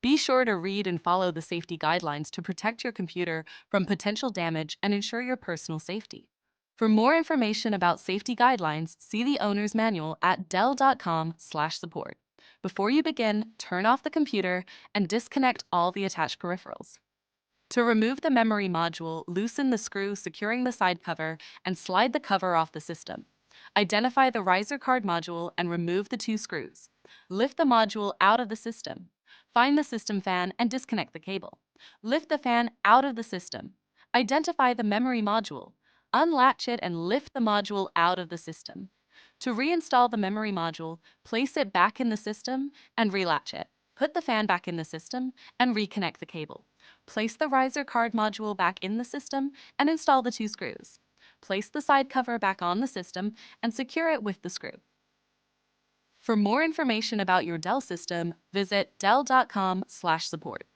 Be sure to read and follow the safety guidelines to protect your computer from potential damage and ensure your personal safety. For more information about safety guidelines, see the owner's manual at dell.com/support. Before you begin, turn off the computer and disconnect all the attached peripherals. To remove the memory module, loosen the screw securing the side cover and slide the cover off the system. Identify the riser card module and remove the 2 screws. Lift the module out of the system. Find the system fan and disconnect the cable. Lift the fan out of the system. Identify the memory module. Unlatch it and lift the module out of the system. To reinstall the memory module, place it back in the system and relatch it. Put the fan back in the system and reconnect the cable. Place the riser card module back in the system and install the 2 screws. Place the side cover back on the system and secure it with the screw. For more information about your Dell system, visit dell.com/support.